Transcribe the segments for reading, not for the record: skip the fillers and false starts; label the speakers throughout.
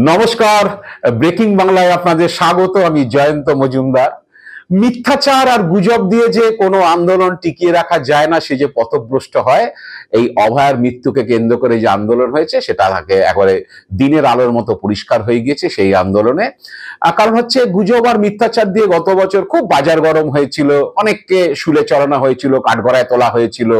Speaker 1: নমস্কার, ব্রেকিং বাংলায় আপনাদের স্বাগত। আমি জয়ন্ত মজুমদার। মিথ্যাচার আর গুজব দিয়ে যে কোনো আন্দোলন টিকিয়ে রাখা যায় না, সে যে পথভ্রষ্ট হয়, এই অভয়ার মৃত্যুকে কেন্দ্র করে যে আন্দোলন হয়েছে সেটা তাকে একবারে দিনের আলোর মতো পরিষ্কার হয়ে গিয়েছে সেই আন্দোলনে। কারণ হচ্ছে গুজব আর মিথ্যাচার দিয়ে গত বছর খুব বাজার গরম হয়েছিল, অনেককে শুলে চড়ানো হয়েছিল, কাঠগড়ায় তোলা হয়েছিল,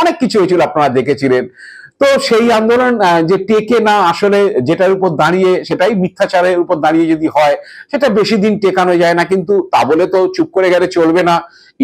Speaker 1: অনেক কিছু হয়েছিল, আপনারা দেখেছিলেন। তো সেই আন্দোলন যে টেকে না, আসলে যেটার উপর দাঁড়িয়ে, সেটাই মিথ্যাচারের উপর দাঁড়িয়ে যদি হয়, সেটা বেশি দিন টেকানো যায় না। কিন্তু তা বলে তো চুপ করে গেলে চলবে না,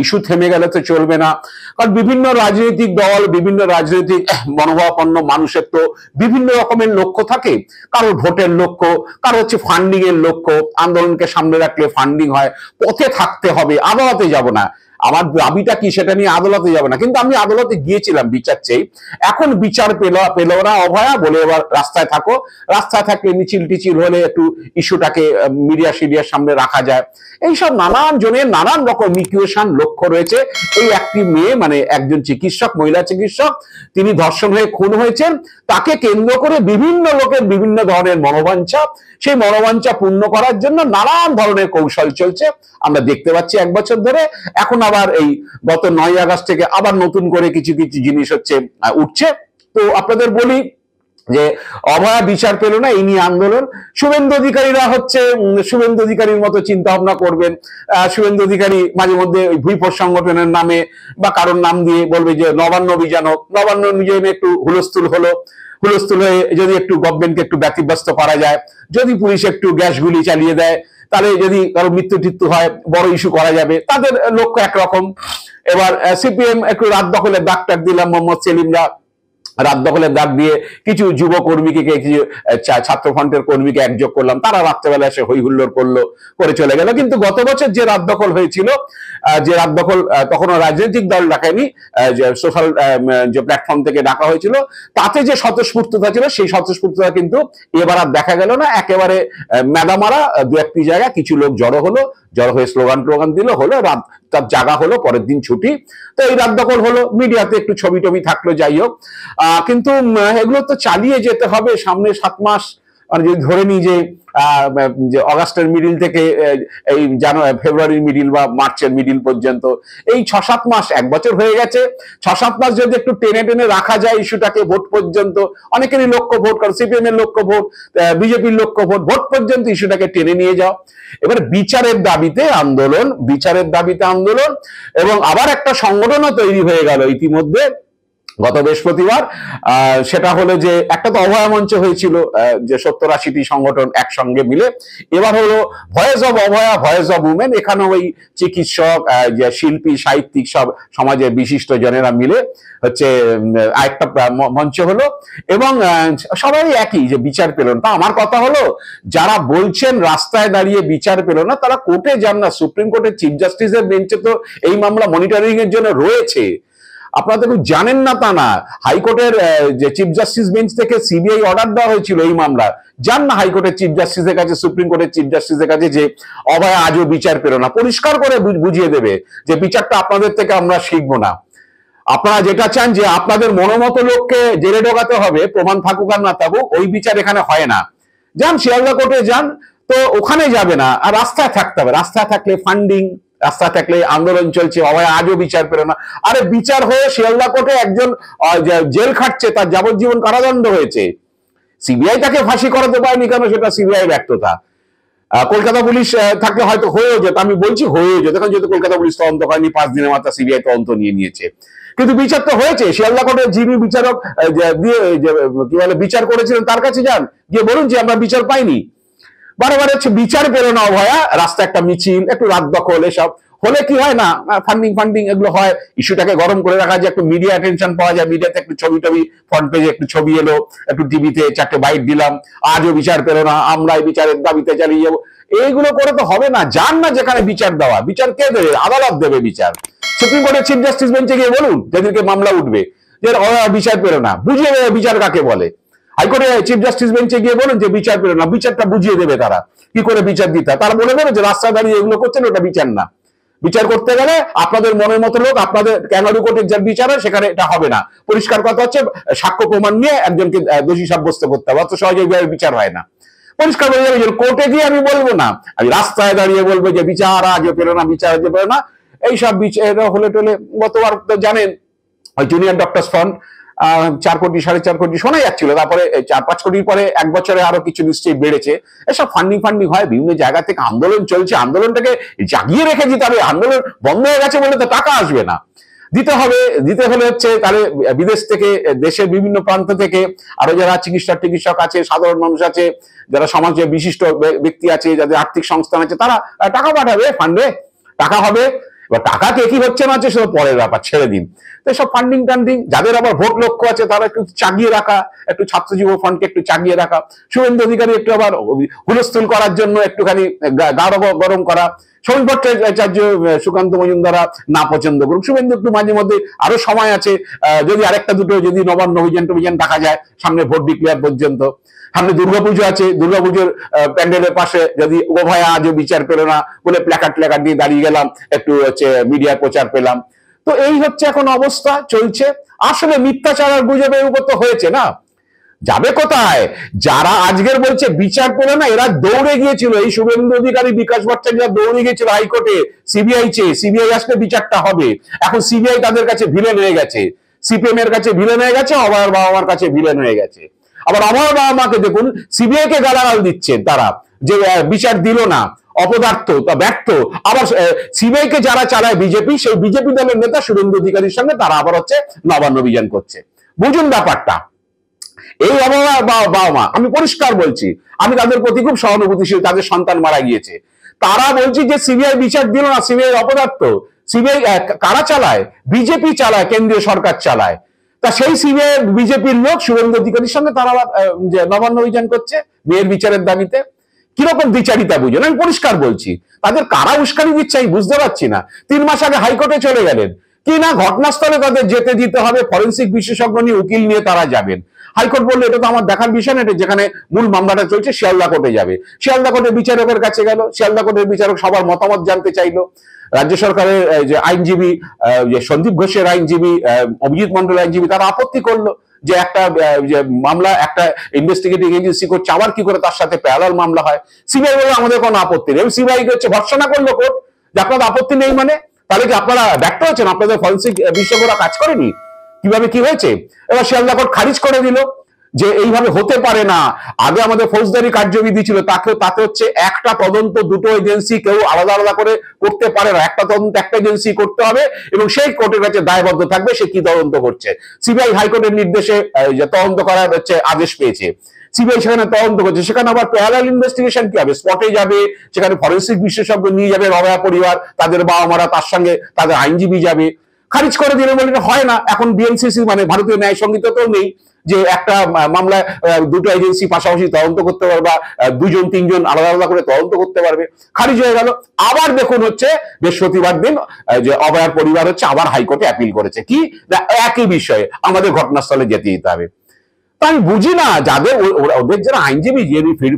Speaker 1: ইস্যু থেমে গেলে তো চলবে না। কারণ বিভিন্ন রাজনৈতিক দল, বিভিন্ন রাজনৈতিক মনোভাবাপন্ন মানুষের তো বিভিন্ন রকমের লক্ষ্য থাকে। কারোর ভোটের লক্ষ্য, কারো হচ্ছে ফান্ডিং এর লক্ষ্য, আন্দোলনকে সামনে রাখলে ফান্ডিং হয়, পথে থাকতে হবে, আদালতে যাব না। আমার দাবিটা কি সেটা নিয়ে আদালতে যাবে না, কিন্তু আমি আদালতে গিয়েছিলাম বিচার চেয়ে। এখন বিচার পেল না অভয়া, বলে এবার রাস্তায় থাকো। রাস্তায় থাকলে মিছিল টিছিল হলে একটু ইস্যুটাকে মিডিয়ার সামনে রাখা যায়। এইসব নানান জনের নানান রকম ইকুয়েশন লক্ষ্য রয়েছে। এই একটি মেয়ে, মানে একজন চিকিৎসক, মহিলা চিকিৎসক, তিনি ধর্ষণ হয়ে খুন হয়েছেন, তাকে কেন্দ্র করে বিভিন্ন লোকের বিভিন্ন ধরনের মনোবাঞ্ছা, সেই মনোবাঞ্ছা পূর্ণ করার জন্য নানান ধরনের কৌশল চলছে, আমরা দেখতে পাচ্ছি এক বছর ধরে। এখন আবার এই গত 9 আগস্ট থেকে আবার নতুন করে কিছু কিছু জিনিস হচ্ছে উঠছে। তো আপনাদের বলি যে অভয়া বিচার পেল না, এই নিয়ে আন্দোলন। শুভেন্দু অধিকারীরা হচ্ছে শুভেন্দু অধিকারীর মতো চিন্তা ভাবনা করবেন। শুভেন্দু অধিকারী মাঝে মধ্যে ওই ভুইফোর সংগঠনের নামে বা কারোর নাম দিয়ে বলবে যে নবান্ন অভিযান হোক। নবান্ন অভিযানে একটু হুলস্থুল হলো, হুলস্থুল হয়ে যদি একটু গভর্নমেন্টকে একটু ব্যতিব্যস্ত করা যায়, যদি পুলিশ একটু গ্যাস গুলি চালিয়ে দেয়, তাহলে যদি কারো মৃত্যু টিত্যু হয় বড় ইস্যু করা যাবে, তাদের লক্ষ্য একরকম। এবার সিপিএম একটু রাত দখলের ডাক দিলাম, মোহাম্মদ সেলিমরা রাত দখলের ডাক দিয়ে কিছু যুব কর্মীকে, কিছু ছাত্র ফ্রন্টের কর্মীকে একযোগ করলাম, তারা রাত্রেবেলা এসে হই হুল্লোড় করে চলে গেল। কিন্তু গত বছর যে রাত দখল হয়েছিল, যে রাত দখল তখনও রাজনৈতিক দল ডাকেনি, যে সোশ্যাল যে প্ল্যাটফর্ম থেকে ডাকা হয়েছিল, তাতে যে স্বতঃস্ফূর্ততা ছিল, সেই স্বতঃস্ফূর্ততা কিন্তু এবার আর দেখা গেল না। একেবারে মেদামারা দু একটি জায়গায় কিছু লোক জড়ো হয়ে স্লোগান টোগান দিল, হলো রাত, তার জায়গা হলো, পরের দিন ছুটি। তো এই রাত দখল হলো, মিডিয়াতে একটু ছবি টবি থাকলো, যাই হোক। কিন্তু এগুলো তো চালিয়ে যেতে হবে সামনে 7 মাস। আর যদি ধরে নিই যে অগাস্টের মিডিল থেকে এই ফেব্রুয়ারির মিডিল বা মার্চের মিডিল পর্যন্ত, এই 6-7 মাস, 1 বছর হয়ে গেছে। 6-7 মাস যদি একটু টেনে রাখা যায় ইস্যুটাকে, ভোট পর্যন্ত, অনেকেরই লক্ষ্য ভোট, কারণ সিপিএম এর লক্ষ্য ভোট, বিজেপির লক্ষ্য ভোট পর্যন্ত ইস্যুটাকে টেনে নিয়ে যাও। এবার বিচারের দাবিতে আন্দোলন, এবং আবার একটা সংগঠনও তৈরি হয়ে গেল ইতিমধ্যে গত বৃহস্পতিবার। সেটা হলো যে একটা তো অভয়া মঞ্চ হয়েছিল, যে 70-80টি সংগঠন একসঙ্গে মিলে। এবার হলো voice of Abhaya, voice of women. এখানে ওই চিকিৎসক, যে শিল্পী, সাহিত্যিক, সব সমাজের বিশিষ্ট জনেরা মিলে হচ্ছে আরেকটা মঞ্চ হলো। এবং সবাই একই, যে বিচার পেল না। আমার কথা হলো, যারা বলছেন রাস্তায় দাঁড়িয়ে বিচার পেল না, তারা কোর্টে যান না। সুপ্রিম কোর্টের চিফ জাস্টিসের বেঞ্চে তো এই মামলা মনিটরিং এর জন্য রয়েছে। আপনারা তো জানেন না তা না, হাইকোর্টের যে চিফ জাস্টিস বেঞ্চ থেকে সিবিআই অর্ডার দেওয়া হয়েছিল এই মামলা। যান না হাইকোর্টের চিফ জাস্টিসের কাছে, সুপ্রিম কোর্টের চিফ জাস্টিসের কাছে, যে অভয়া আজও বিচার পেল না, পরিষ্কার করে বুঝিয়ে দেবে যে বিচারটা আপনাদের থেকে আমরা শিখবো না। আপনারা যেটা চান যে আপনাদের মনোমতো লোককে জেলে ঢোকাতে হবে, প্রমাণ থাকুক আর না থাকুক, ওই বিচার এখানে হয় না। যান শিয়ালদা কোর্টে যান, তো ওখানে যাবে না, আর রাস্তায় থাকতে হবে। রাস্তায় থাকলে ফান্ডিং, রাস্তা থাকলে আন্দোলন চলছে, অভয়া আজও বিচার পেল না। আরে বিচার হয়ে শিয়ালদা কোর্টে একজন জেল খাটছে, তার যাবজ্জীবন কারাদণ্ড হয়েছে। সিবিআই তাকে ফাঁসি করাতে পারেনি কেন? সেটা সিবিআই ব্যর্থতা। কলকাতা পুলিশ থাকলে হয়তো হয়েও যেত, আমি বলছি হয়েও যেত, কারণ যেহেতু কলকাতা পুলিশ তদন্ত করেনি, 5 দিনের মাথা সিবিআই তদন্ত নিয়েছে। কিন্তু বিচার তো হয়েছে। শিয়ালদা কোর্টের যিনি বিচারক দিয়ে কি বলে বিচার করেছিলেন, তার কাছে যান, গিয়ে বলুন যে আমরা বিচার পাইনি। বারে হচ্ছে বিচার পেল না অভয়া, রাস্তা একটা মিছিল, একটু রাত দখল, এসব হলে কি হয় না, ফান্ডিং এগুলো হয়, ইস্যুটাকে গরম করে রাখা যায়, একটু মিডিয়া অ্যাটেনশন পাওয়া যায়, মিডিয়াতে একটু ছবি ফ্রন্ট পেজে একটু ছবি এলো, একটু টিভিতে 4টে বাইট দিলাম, আজও বিচার পেল না, আমরা এই বিচারের দাবিতে চালিয়ে যাবো। এইগুলো করে তো হবে না। যান না যেখানে বিচার দেওয়া, বিচার কে দেবে? আদালত দেবে বিচার। সুপ্রিম কোর্টের চিফ জাস্টিস বেঞ্চে গিয়ে বলুন, যেদিনকে মামলা উঠবে, যে বিচার পেল না, বুঝিয়ে দেবে বিচার কাকে বলে। হাইকোর্টে চিফ জাস্টিস বেঞ্চে গিয়ে বলুন যে বিচার পেল না, বিচারটা বুঝিয়ে দেবে তারা, কি করে বিচার দিতে। তারা বলে দেবে যে রাস্তায় দাঁড়িয়ে এগুলো করছেন, ওটা বিচার না। বিচার করতে গেলে আপনাদের মনের মতো লোক, আপনাদের ক্যাঙ্গারু কোর্টের যার বিচার হয়, সেখানে এটা হবে না। পরিষ্কার কথা হচ্ছে, সাক্ষ্য প্রমাণ নিয়ে একজনকে দোষী সাব্যস্ত করতে হবে, অত সহজে বিচার হয় না। পরিষ্কার বলে যাবে, কোর্টে গিয়ে আমি বলবো না, আমি রাস্তায় দাঁড়িয়ে বলবো যে বিচার আজও পেলো না, বিচার আজও পেলো না। এইসব হলে টলে গতবার তো জানেন ওই জুনিয়র ডক্টরস ফান্ড 4 কোটি 4.5 কোটি শোনা যাচ্ছিল, তারপরে 4-5 কোটির পরে এক বছরে আরো কিছু নিশ্চয়ই বেড়েছে। এসব ফান্ডিং হয় বিভিন্ন জায়গা থেকে, আন্দোলন চলছে, আন্দোলনটাকে জাগিয়ে রেখে দিতে হবে। আন্দোলন বন্ধ হয়ে গেছে বলে তো টাকা আসবে না, দিতে হলে হচ্ছে তাহলে বিদেশ থেকে, দেশের বিভিন্ন প্রান্ত থেকে আরো যারা চিকিৎসক আছে, সাধারণ মানুষ আছে, যারা সমাজে বিশিষ্ট ব্যক্তি আছে, যাদের আর্থিক সংস্থান আছে, তারা টাকা পাঠাবে, ফান্ডে টাকা হবে। এবার টাকা কে কি হচ্ছে না হচ্ছে সেটা পরের ব্যাপার, ছেড়ে দিন। তো সব ফান্ডিং যাদের আবার ভোট লক্ষ্য আছে তারা একটু চাগিয়ে রাখা, একটু ছাত্র যুব ফান্ডকে একটু চাগিয়ে রাখা, শুভেন্দু অধিকারী একটু আবার হুলস্থুল করার জন্য একটুখানি গাঢ় গরম করা, শ্রমিক ভট্টাচার্য সুকান্ত মজুমদার না পছন্দ করুক, শুভেন্দু একটু মাঝে মধ্যে আরো সময় আছে, যদি আরেকটা দুটো যদি নবান্ন অভিযান দেখা যায় সামনে ভোট ডিক্লেয়ার পর্যন্ত। সামনে দুর্গাপুজো আছে, দুর্গাপুজোর প্যান্ডেলের পাশে যদি উভয় আজও বিচার পেল না বলে প্ল্যাকার্ড দিয়ে দাঁড়িয়ে গেলাম, একটু হচ্ছে মিডিয়া প্রচার পেলাম। তো এই হচ্ছে এখন অবস্থা চলছে। আসলে মিথ্যাচার আর গুজবের উপর তো হয়েছে না, যাবে কোথায়? যারা আজকের বলছে বিচার পেল না, এরা দৌড়ে গিয়েছিল, এই শুভেন্দু অধিকারী, বিকাশ ভট্টাচার্য দৌড়ে গিয়েছিল হাইকোর্টে সিবিআই চেয়ে, সিবিআই আসলে বিচারটা হবে। এখন সিবিআই তাদের কাছে ভিলেন হয়ে গেছে, সিপিএম এর কাছে ভিলেন হয়ে গেছে, অভয়ের বাবা মার কাছে ভিলেন হয়ে গেছে। আবার অভয়ের বাবা মাকে দেখুন সিবিআই কে গালাগাল দিচ্ছেন তারা, যে বিচার দিল না, অপদার্থ বা ব্যর্থ। আবার সিবিআই কে যারা চালায় বিজেপি, সেই বিজেপি দলের নেতা শুভেন্দু অধিকারীর সঙ্গে তারা আবার হচ্ছে নবান্ন অভিযান করছে। বুঝুন ব্যাপারটা। এই অবহেলা বাবা মা, আমি পরিষ্কার বলছি, আমি তাদের প্রতি খুব সহানুভূতিশীল, তাদের সন্তান মারা গিয়েছে। তারা বলছি যে সিবিআই বিচার দিল না, সিবিআই অপদার্থ। সিবিআই কারা চালায়? বিজেপি চালায়, কেন্দ্রীয় সরকার চালায়। তা সেই সিবিআই বিজেপির লোক শুভেন্দু অধিকারীর সঙ্গে তারা নবান্ন অভিযান করছে মেয়ের বিচারের দাবিতে। কিরকম দ্বিচারিতা বুঝুন, আমি পরিষ্কার বলছি। তাদের কারা উস্কানি দিচ্ছে আমি বুঝতে পারছি না। 3 মাস আগে হাইকোর্টে চলে গেলেন, কি না ঘটনাস্থলে তাদের যেতে দিতে হবে, ফরেন্সিক বিশেষজ্ঞ নিয়ে উকিল নিয়ে তারা যাবেন। হাইকোর্ট বললো এটা তো আমার দেখার বিষয় না, এটা যেখানে মূল মামলাটা চলছে শিয়ালদা কোর্টে যাবে। শিয়ালদা কোর্টের বিচারকের কাছে গেল, শিয়ালদা কোর্টের বিচারক সবার মতামত জানতে চাইলো। রাজ্য সরকারের যে আইনজীবী, যে সন্দীপ ঘোষের আইনজীবী, অভিজিৎ মন্ডল আইনজীবী, তারা আপত্তি করলো যে একটা মামলা একটা ইনভেস্টিগেটিভ এজেন্সি করছে, আবার কি করে তার সাথে প্যারালাল মামলা হয়। সিবিআই বলে আমাদের কোনো আপত্তি নেই। সিবিআই হচ্ছে ভর্ৎসনা করলো কোর্ট যে আপনাদের আপত্তি নেই, মানে তাহলে কি আপনারা ব্যর্থ হচ্ছেন? আপনাদের ফরেন্সিক বিশেষজ্ঞরা কাজ করেনি? কিভাবে কি হয়েছে? এবার শিয়ালদা কোর্ট খারিজ করে দিল যে এইভাবে হতে পারে না। আগে আমাদের ফৌজদারি কার্যবিধি ছিল, তাতে হচ্ছে একটা তদন্ত দুটো এজেন্সি কেউ আলাদা আলাদা করে করতে পারে না, একটা তদন্ত একটা এজেন্সি করতে হবে এবং সেই কোর্টের কাছে দায়বদ্ধ থাকবে সে কি তদন্ত করছে। সিবিআই হাইকোর্টের নির্দেশে তদন্ত করার হচ্ছে আদেশ পেয়েছে, সিবিআই সেখানে তদন্ত করছে। সেখানে আবার প্যারালাল ইনভেস্টিগেশন কি হবে? স্পটে যাবে, সেখানে ফরেন্সিক বিশেষজ্ঞ নিয়ে যাবে, রবেয়া পরিবার, তাদের বাবা মারা, তার সঙ্গে তাদের আইনজীবী যাবে। খারিজ করে দিলে বলে হয় না। এখন বিএনসিসি মানে ভারতীয় ন্যায় সংহিতাতেও নেই যে একটা মামলায় দুটো এজেন্সি পাশাপাশি তদন্ত করতে পারবে, বা 2-3 আলাদা আলাদা করে তদন্ত করতে পারবে। খারিজ হয়ে গেল। আবার দেখুন হচ্ছে বৃহস্পতিবার দিন যে অভয়ার পরিবার হচ্ছে আবার হাইকোর্টে অ্যাপিল করেছে, কি না একই বিষয়ে আমাদের ঘটনাস্থলে যেতে দিতে হবে। তা আমি বুঝি না, যাদের ওদের যারা আইনজীবী,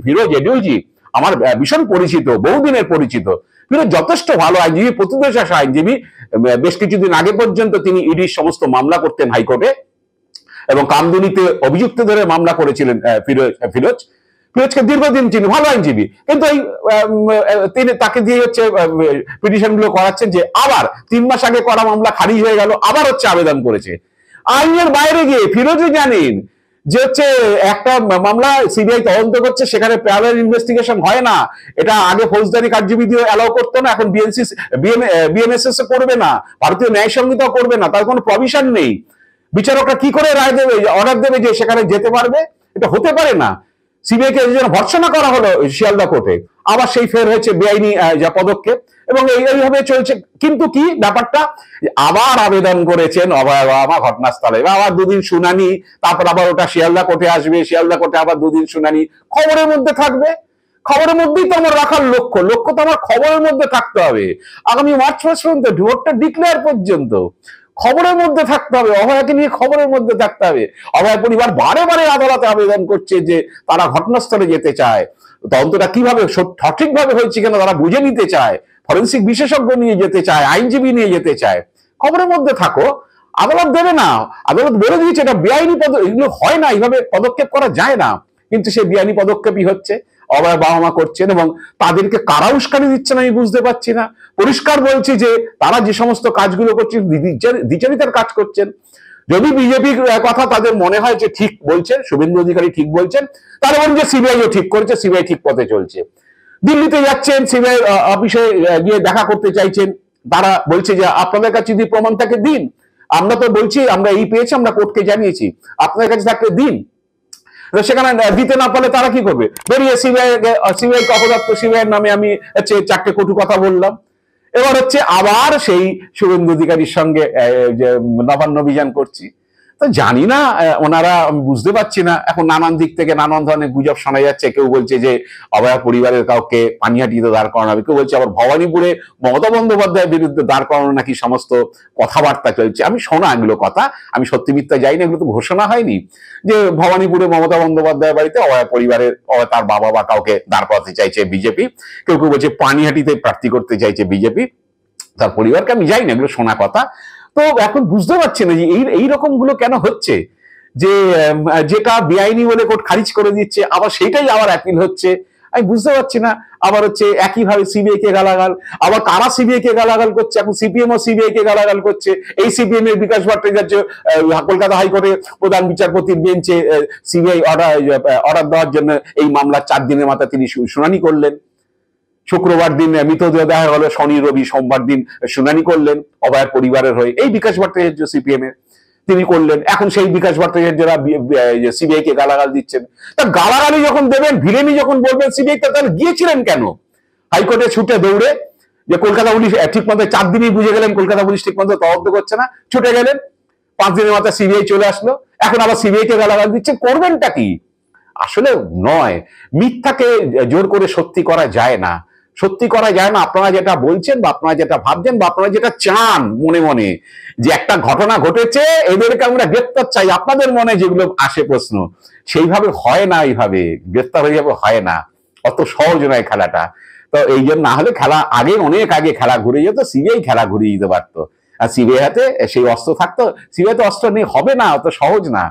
Speaker 1: ফিরোজ এডুলজি আমার ভীষণ পরিচিত, বহুদিনের পরিচিত। ফিরোজ যথেষ্ট ভালো আইনজীবী, প্রতিদেশাসী আইনজীবী। বেশ কিছুদিন আগে পর্যন্ত তিনি ইডির সমস্ত মামলা করতেন হাইকোর্টে এবং কামদুনিতে অভিযুক্ত ধরে মামলা করেছিলেন ফিরোজকে দীর্ঘদিন চিনি, ভালো আইনজীবী। কিন্তু তিনি তাকে দিয়ে হচ্ছে পিটিশন গুলো করাচ্ছেন যে আবার 3 মাস আগে করা মামলা খারিজ হয়ে গেল, আবার হচ্ছে আবেদন করেছে। আইনের বাইরে গিয়ে ফিরোজই জানেন যে হচ্ছে একটা মামলা সিবিআই তদন্ত করছে, সেখানে প্যারালাল ইনভেস্টিগেশন হয় না। এটা আগে ফৌজদারি কার্যবিধিও অ্যালাউ করতো না, এখন বিএনএসএস করবে না, ভারতীয় ন্যায় সংহিতাও করবে না, তার কোনো প্রভিশন নেই। বিচারকরা কি করে রায় দেবে, অর্ডার দেবে যে সেখানে যেতে পারবে? এটা হতে পারে না। সিবিআই কে যেন ভর্ৎসনা করা হলো শিয়ালদা কোর্টে, আবার সেই ফের হয়েছে বেআইনি যা পদক্ষেপ, এবং এইভাবে চলছে। কিন্তু কি ব্যাপারটা, আবার আবেদন করেছেন অভয় বাবা ঘটনাস্থলে, আবার 2 দিন শুনানি, তারপর আবার ওটা শিয়ালদা কোর্টে আসবে, শিয়ালদা কোর্টে আবার 2 দিন শুনানি, খবরের মধ্যে থাকবে। খবরের মধ্যেই তো আমার রাখার লক্ষ্য তো আমার খবরের মধ্যে থাকতে হবে। আগামী মার্চ মাস পর্যন্ত, ভোটটা ডিক্লেয়ার পর্যন্ত খবরের মধ্যে থাকতে হবে, অভয়াকে নিয়ে খবরের মধ্যে থাকতে হবে। অভয় পরিবার বারে বারে আদালতে আবেদন করছে যে তারা ঘটনাস্থলে যেতে চায়, তদন্তটা কিভাবে সঠিকভাবে হয়েছে কিনা তারা বুঝে নিতে চায়, ফরেন্সিক বিশেষজ্ঞ নিয়ে যেতে চায়, আইনজীবী নিয়ে যেতে চায়। খবরের মধ্যে থাকো, আদালত দেবে না। আদালত বলে দিয়েছে এটা বেআইনি এগুলো হয় না, এইভাবে পদক্ষেপ করা যায় না, কিন্তু সে বেআইনি পদক্ষেপই হচ্ছে। অভয় বাবা মা করছেন, এবং তাদেরকে কারা উস্কানি দিচ্ছেন আমি বুঝতে পারছি না। পরিষ্কার বলছি যে তারা যে সমস্ত কাজগুলো করছেন দ্বিচারিতার কাজ করছেন। যদি বিজেপির কথা তাদের মনে হয় যে ঠিক বলছেন, শুভেন্দু অধিকারী ঠিক বলছেন, তাহলে বলুন যে সিবিআইও ঠিক করেছে, সিবিআই ঠিক পথে চলছে। দিল্লিতে যাচ্ছেন, সিবিআই অফিসে গিয়ে দেখা করতে চাইছেন, তারা বলছে যে আপনাদের কাছে যদি প্রমাণ থাকে দিন, আমরা তো বলছি আমরা এই পেয়েছি, আমরা কোর্টকে জানিয়েছি, আপনাদের কাছে থাকলে দিন। সেখানে দিতে না পারলে তারা কি করবে? বেরিয়ে সিবিআই অপদার্থ, সিবিআই নামে আমি চারটে কটু কথা বললাম। এবার আবার সেই শুভেন্দু অধিকারীর সঙ্গে যে নবান্ন অভিযান করছি। তো জানি না ওনারা, আমি বুঝতে পারছি না। এখন নানান দিক থেকে নানান ধরনের গুজব শোনা যাচ্ছে। কেউ বলছে যে অভয়া পরিবারের কাউকে পানিহাটিতে দাঁড় করানো হবে, কেউ বলছে আবার ভবানীপুরে মমতা বন্দ্যোপাধ্যায়ের বিরুদ্ধে দাঁড় করানো নাকি সমস্ত কথাবার্তা চলছে। আমি শোনা এগুলো কথা, আমি সত্যি মিথ্যা যাই না, এগুলো তো ঘোষণা হয়নি যে ভবানীপুরে মমতা বন্দ্যোপাধ্যায়ের বাড়িতে অভয়া পরিবারের তার বাবা বা কাউকে দাঁড় করাতে চাইছে বিজেপি। কেউ কেউ বলছে পানিহাটিতে প্রার্থী করতে চাইছে বিজেপি তার পরিবারকে, আমি যাই না, এগুলো শোনা কথা। তো এখন বুঝতে পারছি না যে এইরকম গুলো কেন হচ্ছে, যে যেটা বেআইনি বলে কোর্ট খারিজ করে দিচ্ছে, আবার সেটাই আবার অ্যাপিল হচ্ছে। আমি বুঝতে পারছি না। আবার একইভাবে সিবিআই কে গালাগাল, আবার কারা সিবিআই কে গালাগাল করছে, এখন সিপিএম ও সিবিআই কে গালাগাল করছে। এই সিপিএম এর বিকাশ ভট্টাচার্য কলকাতা হাইকোর্টে প্রধান বিচারপতির বেঞ্চে সিবিআই অর্ডার দেওয়ার জন্য এই মামলা 4 দিনের মাথায় তিনি শুনানি করলেন। শুক্রবার দিন মৃতদেহ দেখা গেল, শনি রবি সোমবার দিন শুনানি করলেন অভয়ের পরিবারের হয়ে এই বিকাশ ভট্টাচার্য সিপিএম এর, তিনি করলেন। এখন সেই বিকাশ ভট্টাচার্যরা সিবিআই কে গালাগাল দিচ্ছেন। তা গালাগালি যখন দেবেন, ভিলেনি যখন বলবেন সিবিআই, তাহলে গিয়েছিলেন কেন হাইকোর্টে ছুটে দৌড়ে? যে কলকাতা পুলিশ ঠিক মতো 4 দিনই বুঝে গেলেন কলকাতা পুলিশ ঠিক মতো তদন্ত করছে না, ছুটে গেলেন, 5 দিনের মাথায় সিবিআই চলে আসলো, এখন আবার সিবিআই কে গালাগাল দিচ্ছেন। করবেনটা কি? আসলে নয়, মিথ্যাকে জোর করে সত্যি করা যায় না, সত্যি করা যায় না। আপনারা যেটা বলছেন বা আপনারা যেটা ভাবছেন বা আপনারা যেটা চান মনে মনে, যে একটা ঘটনা ঘটেছে এদেরকে আমরা গ্রেপ্তার চাই, আপনাদের মনে যেগুলো আসে প্রশ্ন, সেইভাবে হয় না। এইভাবে গ্রেপ্তার হয়ে যাবে হয় না, অত সহজ নয় খেলাটা। তো এই জন্য, না হলে খেলা আগে, অনেক আগে খেলা ঘুরে যেত, সিবিআই খেলা ঘুরিয়ে দিতে পারতো। আর সিবিআই হাতে সেই অস্ত্র থাকতো, সিবিআই তো অস্ত্র নেই, হবে না, অত সহজ না।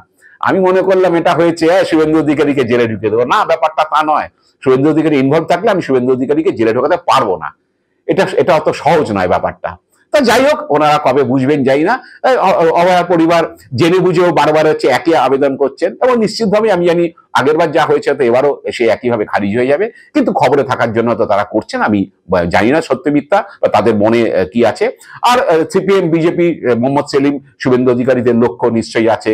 Speaker 1: আমি মনে করলাম এটা হয়েছে শুভেন্দু অধিকারীকে জেলে ঢুকে দেবো, না, ব্যাপারটা তা নয়। শুভেন্দু অধিকারী ইনভলভ থাকলে আমি শুভেন্দু অধিকারীকে জেলে ঢোকাতে পারবো না, এটা অত সহজ নয় ব্যাপারটা। তা যাই হোক, ওনারা কবে বুঝবেন যাই না। অভয়া পরিবার জেনে বুঝেও বারবার একই আবেদন করছেন, এবং নিশ্চিতভাবে আমি জানি আগেরবার যা হয়েছে তো এবারও সে একইভাবে খারিজ হয়ে যাবে। কিন্তু খবরে থাকার জন্য তো তারা করছেন, আমি জানি না সত্য মিথ্যা বা তাদের মনে কি আছে। আর সিপিএম বিজেপি মোহাম্মদ সেলিম শুভেন্দু অধিকারীদের লক্ষ্য নিশ্চয়ই আছে,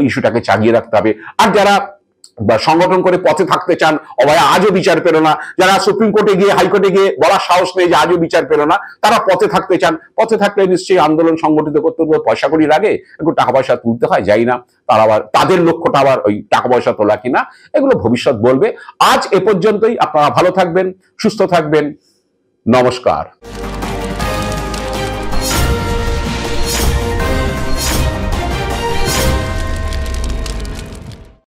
Speaker 1: ইস্যুটাকে চাগিয়ে রাখতে হবে। আর যারা সংগঠন করে পথে থাকতে চান, অভয়া আজও বিচার পেল না, যারা সুপ্রিম কোর্টে গিয়ে হাইকোর্টে গিয়ে বলার সাহস নেই যে আজও বিচার পেল না, তারা পথে থাকতে চান। পথে থাকলে নিশ্চয়ই আন্দোলন সংগঠিত করতে হবে, পয়সা করি লাগে, একটু টাকা পয়সা তুলতে হয়, যাই না তারা আবার তাদের লক্ষ্যটা আবার ওই টাকা পয়সা তোলা কিনা, এগুলো ভবিষ্যৎ বলবে। আজ এ পর্যন্তই। আপনারা ভালো থাকবেন, সুস্থ থাকবেন, নমস্কার।